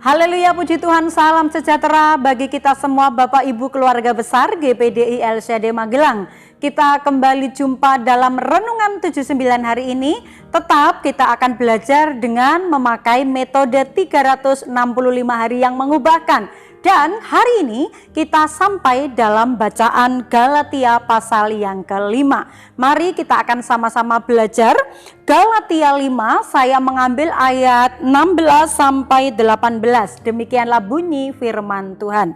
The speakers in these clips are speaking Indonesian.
Haleluya, puji Tuhan, salam sejahtera bagi kita semua Bapak Ibu keluarga besar GPDI LCD Magelang. Kita kembali jumpa dalam Renungan 79 hari ini. Tetap kita akan belajar dengan memakai metode 365 hari yang mengubahkan. Dan hari ini kita sampai dalam bacaan Galatia pasal yang kelima. Mari kita akan sama-sama belajar Galatia 5, saya mengambil ayat 16 sampai 18. Demikianlah bunyi firman Tuhan.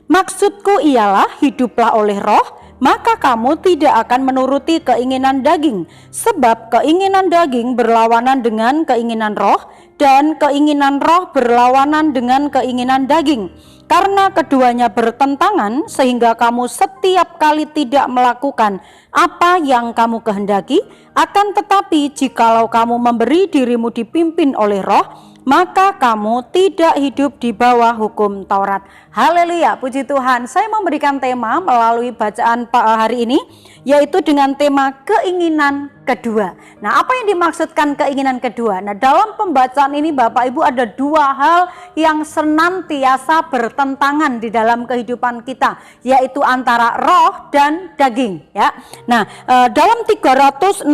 Maksudku ialah hiduplah oleh roh, maka kamu tidak akan menuruti keinginan daging. Sebab keinginan daging berlawanan dengan keinginan roh, dan keinginan roh berlawanan dengan keinginan daging. Karena keduanya bertentangan, sehingga kamu setiap kali tidak melakukan apa yang kamu kehendaki. Akan tetapi jikalau kamu memberi dirimu dipimpin oleh roh, maka kamu tidak hidup di bawah hukum Taurat. Haleluya, puji Tuhan. Saya memberikan tema melalui bacaan hari ini, yaitu dengan tema keinginan kedua. Nah, apa yang dimaksudkan keinginan kedua? Nah, dalam pembacaan ini Bapak Ibu ada dua hal yang senantiasa bertentangan di dalam kehidupan kita, yaitu antara roh dan daging, ya. Nah, dalam 365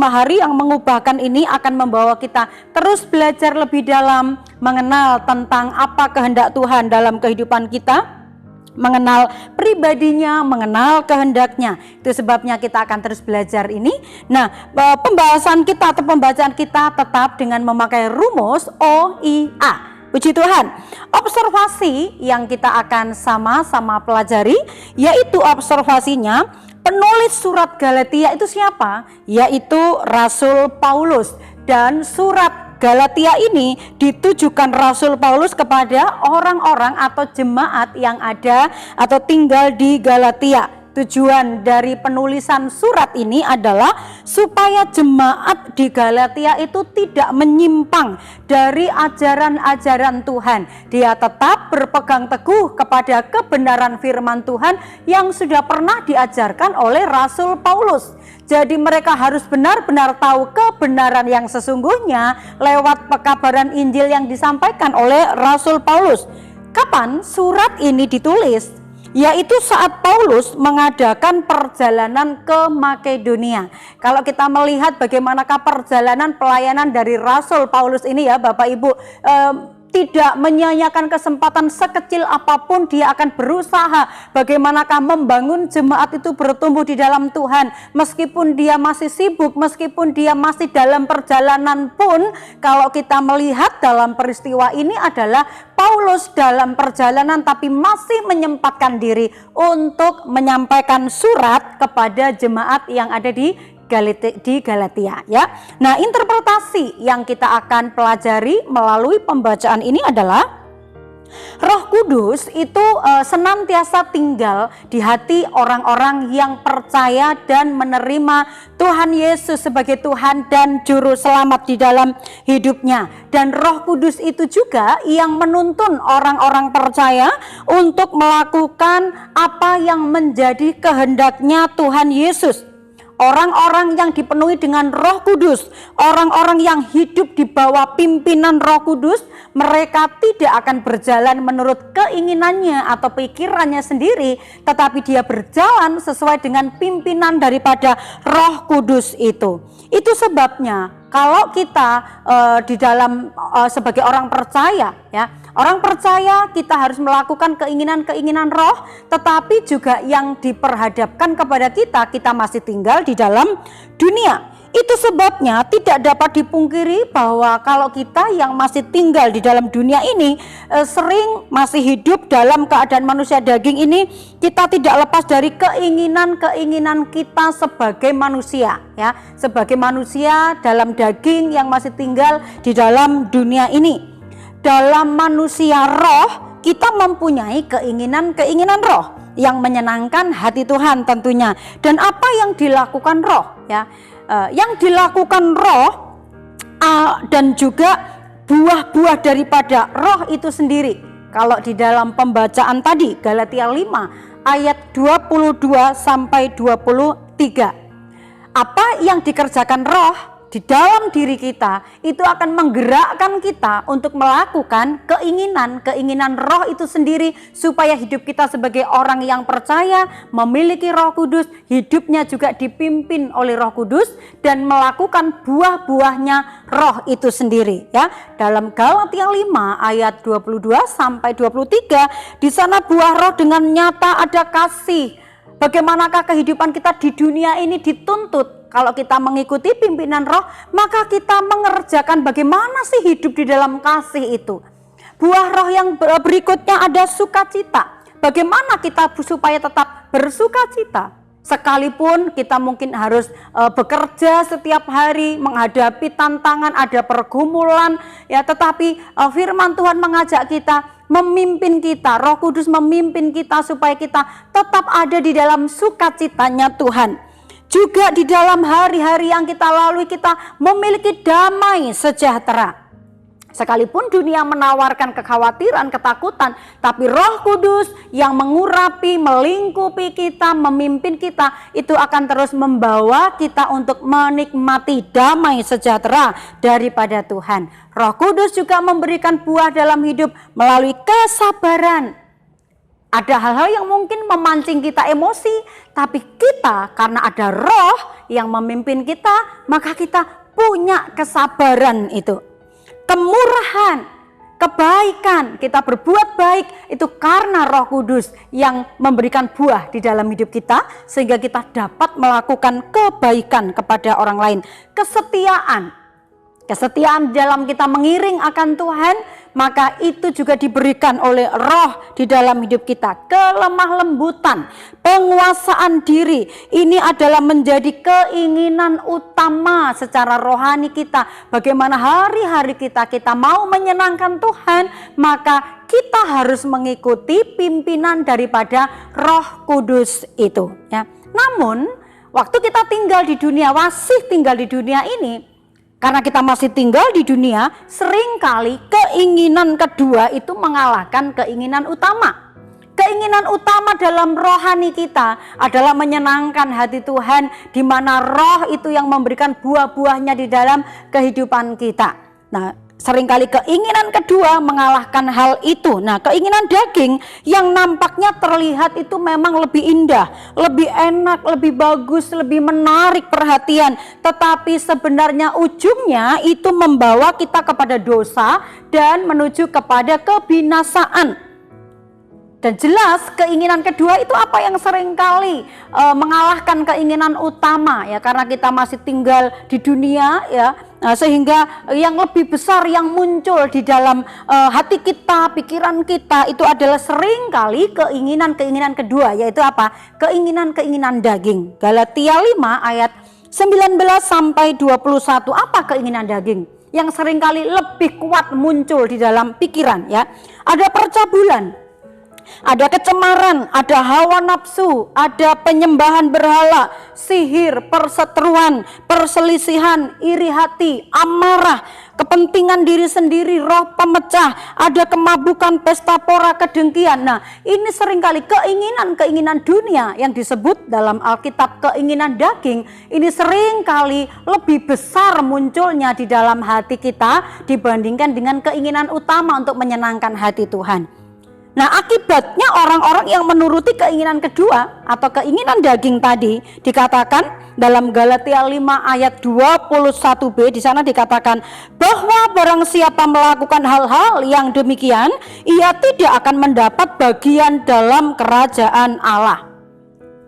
hari yang mengubahkan ini akan membawa kita terus belajar lebih dalam mengenal tentang apa kehendak Tuhan dalam kehidupan kita, mengenal pribadinya, mengenal kehendaknya. Itu sebabnya kita akan terus belajar ini. Nah, pembahasan kita atau pembacaan kita tetap dengan memakai rumus OIA. Puji Tuhan. Observasi yang kita akan sama-sama pelajari, yaitu observasinya penulis surat Galatia itu siapa? Yaitu Rasul Paulus. Dan surat Galatia ini ditujukan Rasul Paulus kepada orang-orang atau jemaat yang ada atau tinggal di Galatia. Tujuan dari penulisan surat ini adalah supaya jemaat di Galatia itu tidak menyimpang dari ajaran-ajaran Tuhan. Dia tetap berpegang teguh kepada kebenaran firman Tuhan yang sudah pernah diajarkan oleh Rasul Paulus. Jadi mereka harus benar-benar tahu kebenaran yang sesungguhnya lewat pekabaran Injil yang disampaikan oleh Rasul Paulus. Kapan surat ini ditulis? Yaitu saat Paulus mengadakan perjalanan ke Makedonia. Kalau kita melihat bagaimanakah perjalanan pelayanan dari Rasul Paulus ini, ya Bapak Ibu, tidak menyia-nyiakan kesempatan sekecil apapun. Dia akan berusaha bagaimanakah membangun jemaat itu bertumbuh di dalam Tuhan. Meskipun dia masih sibuk, meskipun dia masih dalam perjalanan pun, kalau kita melihat dalam peristiwa ini adalah Paulus dalam perjalanan tapi masih menyempatkan diri untuk menyampaikan surat kepada jemaat yang ada di Galatia, ya. Nah, interpretasi yang kita akan pelajari melalui pembacaan ini adalah Roh Kudus itu senantiasa tinggal di hati orang-orang yang percaya dan menerima Tuhan Yesus sebagai Tuhan dan Juru Selamat di dalam hidupnya. Dan Roh Kudus itu juga yang menuntun orang-orang percaya untuk melakukan apa yang menjadi kehendaknya Tuhan Yesus. Orang-orang yang dipenuhi dengan Roh Kudus, orang-orang yang hidup di bawah pimpinan Roh Kudus, mereka tidak akan berjalan menurut keinginannya atau pikirannya sendiri, tetapi dia berjalan sesuai dengan pimpinan daripada Roh Kudus itu. Itu sebabnya kalau kita di dalam sebagai orang percaya, ya, orang percaya kita harus melakukan keinginan-keinginan roh, tetapi juga yang diperhadapkan kepada kita masih tinggal di dalam dunia. Itu sebabnya tidak dapat dipungkiri bahwa kalau kita yang masih tinggal di dalam dunia ini sering masih hidup dalam keadaan manusia daging ini, kita tidak lepas dari keinginan-keinginan kita sebagai manusia, ya, sebagai manusia dalam daging yang masih tinggal di dalam dunia ini. Dalam manusia roh kita mempunyai keinginan-keinginan roh yang menyenangkan hati Tuhan tentunya. Dan apa yang dilakukan roh, ya? Yang dilakukan roh dan juga buah-buah daripada roh itu sendiri. Kalau di dalam pembacaan tadi Galatia 5 ayat 22 sampai 23. Apa yang dikerjakan roh? di dalam diri kita itu akan menggerakkan kita untuk melakukan keinginan roh itu sendiri, supaya hidup kita sebagai orang yang percaya memiliki Roh Kudus, hidupnya juga dipimpin oleh Roh Kudus dan melakukan buah-buahnya roh itu sendiri ya. Dalam Galatia 5 ayat 22 sampai 23, di sana buah roh dengan nyata ada kasih. Bagaimanakah kehidupan kita di dunia ini dituntut? Kalau kita mengikuti pimpinan roh, maka kita mengerjakan bagaimana sih hidup di dalam kasih itu. Buah roh yang berikutnya ada sukacita. Bagaimana kita supaya tetap bersukacita? Sekalipun kita mungkin harus bekerja setiap hari, menghadapi tantangan, ada pergumulan, ya, tetapi firman Tuhan mengajak kita, memimpin kita, Roh Kudus memimpin kita supaya kita tetap ada di dalam sukacitanya Tuhan. Juga di dalam hari-hari yang kita lalui kita memiliki damai sejahtera. Sekalipun dunia menawarkan kekhawatiran, ketakutan, tapi Roh Kudus yang mengurapi, melingkupi kita, memimpin kita, itu akan terus membawa kita untuk menikmati damai sejahtera daripada Tuhan. Roh Kudus juga memberikan buah dalam hidup melalui kesabaran. Ada hal-hal yang mungkin memancing kita emosi, tapi kita karena ada roh yang memimpin kita, maka kita punya kesabaran itu. Kemurahan, kebaikan, kita berbuat baik itu karena Roh Kudus yang memberikan buah di dalam hidup kita, sehingga kita dapat melakukan kebaikan kepada orang lain. Kesetiaan dalam kita mengiring akan Tuhan, maka itu juga diberikan oleh roh di dalam hidup kita. Kelemah lembutan, penguasaan diri, ini adalah menjadi keinginan utama secara rohani kita. Bagaimana hari-hari kita mau menyenangkan Tuhan, maka kita harus mengikuti pimpinan daripada Roh Kudus itu ya. Namun waktu kita masih tinggal di dunia ini, karena kita masih tinggal di dunia, seringkali keinginan kedua itu mengalahkan keinginan utama. Keinginan utama dalam rohani kita adalah menyenangkan hati Tuhan, di mana roh itu yang memberikan buah-buahnya di dalam kehidupan kita. Nah, seringkali keinginan kedua mengalahkan hal itu. Nah, keinginan daging yang nampaknya terlihat itu memang lebih indah, lebih enak, lebih bagus, lebih menarik perhatian. Tetapi sebenarnya ujungnya itu membawa kita kepada dosa dan menuju kepada kebinasaan. Dan jelas keinginan kedua itu apa yang seringkali mengalahkan keinginan utama ya, karena kita masih tinggal di dunia ya. Sehingga yang lebih besar yang muncul di dalam hati kita, pikiran kita itu adalah seringkali keinginan kedua, yaitu apa? Keinginan daging. Galatia 5 ayat 19 sampai 21. Apa keinginan daging yang seringkali lebih kuat muncul di dalam pikiran ya? Ada percabulan, ada kecemaran, ada hawa nafsu, ada penyembahan berhala, sihir, perseteruan, perselisihan, iri hati, amarah, kepentingan diri sendiri, roh pemecah, ada kemabukan, pesta pora, kedengkian. Nah, ini seringkali keinginan dunia yang disebut dalam Alkitab keinginan daging, ini seringkali lebih besar munculnya di dalam hati kita dibandingkan dengan keinginan utama untuk menyenangkan hati Tuhan. Nah, akibatnya orang-orang yang menuruti keinginan kedua atau keinginan daging tadi, dikatakan dalam Galatia 5 ayat 21b, di sana dikatakan bahwa barang siapa melakukan hal-hal yang demikian, ia tidak akan mendapat bagian dalam kerajaan Allah.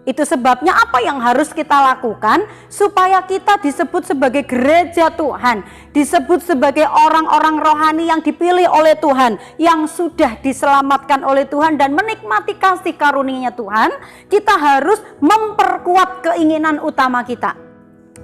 Itu sebabnya apa yang harus kita lakukan supaya kita disebut sebagai gereja Tuhan, disebut sebagai orang-orang rohani yang dipilih oleh Tuhan, yang sudah diselamatkan oleh Tuhan dan menikmati kasih karunia Tuhan. Kita harus memperkuat keinginan utama kita.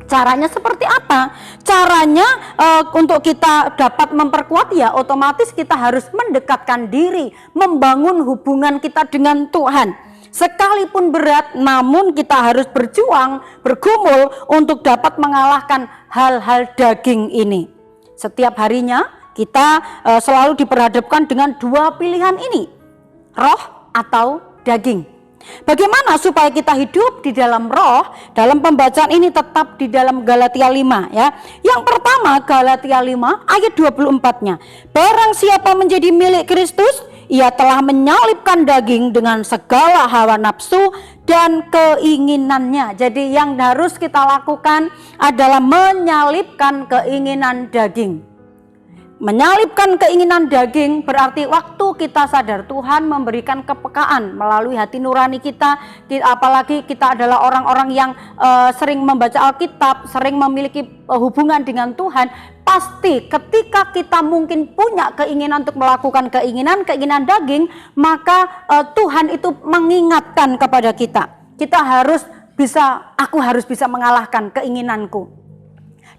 Caranya seperti apa? Caranya untuk kita dapat memperkuat ya otomatis kita harus mendekatkan diri, membangun hubungan kita dengan Tuhan. Sekalipun berat, namun kita harus berjuang, bergumul untuk dapat mengalahkan hal-hal daging ini. Setiap harinya kita selalu diperhadapkan dengan dua pilihan ini, roh atau daging. Bagaimana supaya kita hidup di dalam roh? Dalam pembacaan ini tetap di dalam Galatia 5 ya. Yang pertama Galatia 5 ayat 24-nya. Barang siapa menjadi milik Kristus, ia telah menyalibkan daging dengan segala hawa nafsu dan keinginannya. Jadi yang harus kita lakukan adalah menyalibkan keinginan daging. Menyalibkan keinginan daging berarti waktu kita sadar Tuhan memberikan kepekaan melalui hati nurani kita, apalagi kita adalah orang-orang yang sering membaca Alkitab, sering memiliki hubungan dengan Tuhan. Pasti ketika kita mungkin punya keinginan untuk melakukan keinginan daging, maka Tuhan itu mengingatkan kepada kita. Aku harus bisa mengalahkan keinginanku.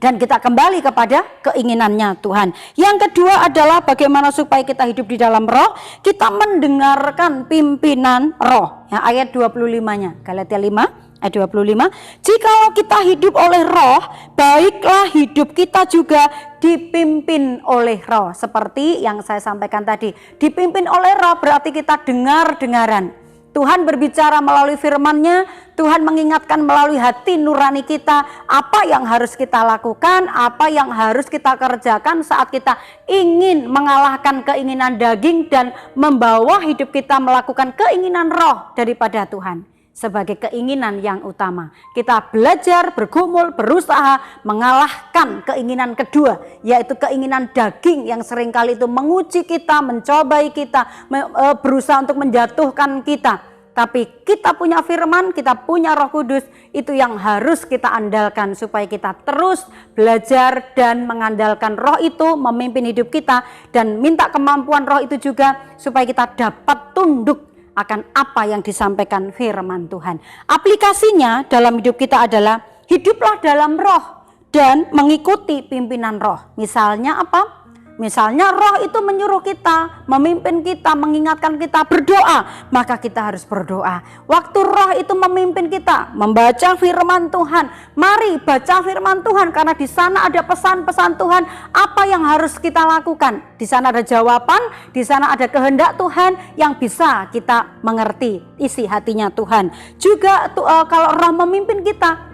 Dan kita kembali kepada keinginannya Tuhan. Yang kedua adalah bagaimana supaya kita hidup di dalam roh. Kita mendengarkan pimpinan roh. Ya, ayat 25-nya. Galatia 5 ayat 25. Jikalau kita hidup oleh roh, baiklah hidup kita juga dipimpin oleh roh. Seperti yang saya sampaikan tadi. Dipimpin oleh roh berarti kita dengar-dengaran. Tuhan berbicara melalui firman-Nya, Tuhan mengingatkan melalui hati nurani kita apa yang harus kita lakukan, apa yang harus kita kerjakan saat kita ingin mengalahkan keinginan daging dan membawa hidup kita melakukan keinginan roh daripada Tuhan sebagai keinginan yang utama. Kita belajar, bergumul, berusaha mengalahkan keinginan kedua, yaitu keinginan daging yang seringkali itu menguji kita, mencobai kita, berusaha untuk menjatuhkan kita. Tapi kita punya firman, kita punya Roh Kudus, itu yang harus kita andalkan supaya kita terus belajar dan mengandalkan roh itu memimpin hidup kita, dan minta kemampuan roh itu juga supaya kita dapat tunduk akan apa yang disampaikan firman Tuhan. Aplikasinya dalam hidup kita adalah hiduplah dalam roh dan mengikuti pimpinan roh. Misalnya apa? Misalnya roh itu menyuruh kita, memimpin kita, mengingatkan kita berdoa, maka kita harus berdoa. Waktu roh itu memimpin kita membaca firman Tuhan, mari baca firman Tuhan, karena di sana ada pesan-pesan Tuhan apa yang harus kita lakukan. Di sana ada jawaban, di sana ada kehendak Tuhan yang bisa kita mengerti isi hatinya Tuhan. Juga kalau roh memimpin kita,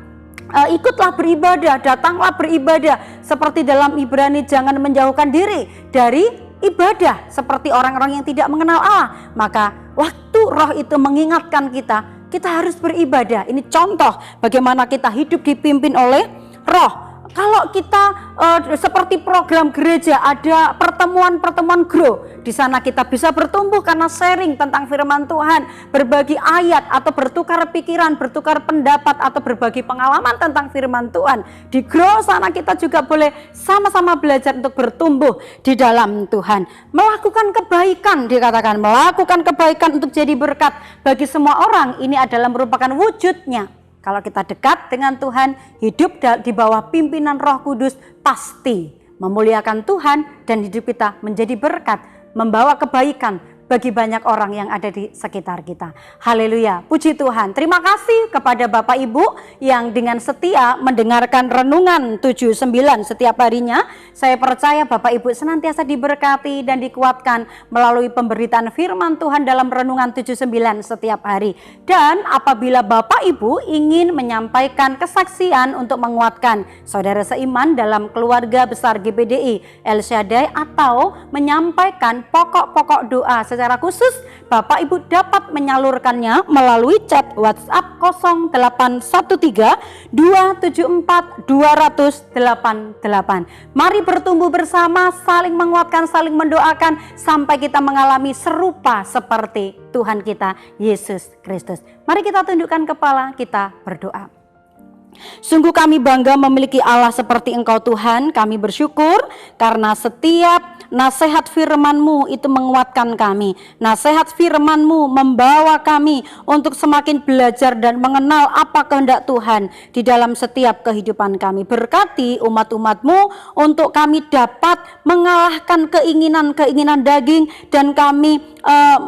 ikutlah beribadah, datanglah beribadah. Seperti dalam Ibrani, jangan menjauhkan diri dari ibadah seperti orang-orang yang tidak mengenal Allah. Maka waktu roh itu mengingatkan kita harus beribadah. Ini contoh bagaimana kita hidup dipimpin oleh roh. Kalau kita seperti program gereja, ada pertemuan-pertemuan grow, di sana kita bisa bertumbuh karena sharing tentang firman Tuhan, berbagi ayat atau bertukar pikiran, bertukar pendapat atau berbagi pengalaman tentang firman Tuhan. Di grow sana kita juga boleh sama-sama belajar untuk bertumbuh di dalam Tuhan. Melakukan kebaikan, dikatakan melakukan kebaikan untuk jadi berkat bagi semua orang, ini adalah merupakan wujudnya. Kalau kita dekat dengan Tuhan, hidup di bawah pimpinan Roh Kudus, pasti memuliakan Tuhan dan hidup kita menjadi berkat, membawa kebaikan bagi banyak orang yang ada di sekitar kita. Haleluya, puji Tuhan. Terima kasih kepada Bapak Ibu yang dengan setia mendengarkan renungan 79 setiap harinya. Saya percaya Bapak Ibu senantiasa diberkati dan dikuatkan melalui pemberitaan firman Tuhan dalam renungan 79 setiap hari. Dan apabila Bapak Ibu ingin menyampaikan kesaksian untuk menguatkan saudara seiman dalam keluarga besar GPDI El Shaddai, atau menyampaikan pokok-pokok doa secara khusus, Bapak Ibu dapat menyalurkannya melalui chat WhatsApp 0813 274 20088. Mari bertumbuh bersama, saling menguatkan, saling mendoakan sampai kita mengalami serupa seperti Tuhan kita Yesus Kristus. Mari kita tundukkan kepala, kita berdoa. Sungguh kami bangga memiliki Allah seperti Engkau Tuhan. Kami bersyukur karena setiap nasihat firman-Mu itu menguatkan kami. Nasihat firman-Mu membawa kami untuk semakin belajar dan mengenal apa kehendak Tuhan di dalam setiap kehidupan kami. Berkati umat-umat-Mu untuk kami dapat mengalahkan keinginan-keinginan daging, dan kami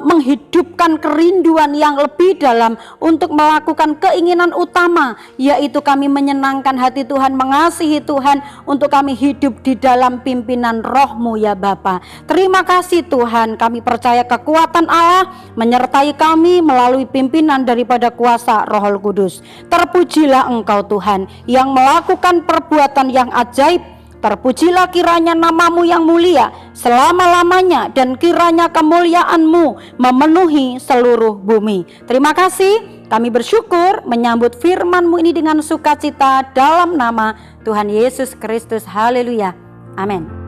menghidupkan kerinduan yang lebih dalam untuk melakukan keinginan utama, yaitu kami menyenangkan hati Tuhan, mengasihi Tuhan, untuk kami hidup di dalam pimpinan Roh-Mu ya Bapa. Terima kasih Tuhan, kami percaya kekuatan Allah menyertai kami melalui pimpinan daripada kuasa Roh Kudus. Terpujilah Engkau Tuhan yang melakukan perbuatan yang ajaib. Terpujilah kiranya nama-Mu yang mulia selama-lamanya, dan kiranya kemuliaan-Mu memenuhi seluruh bumi. Terima kasih, kami bersyukur menyambut firman-Mu ini dengan sukacita dalam nama Tuhan Yesus Kristus. Haleluya. Amin.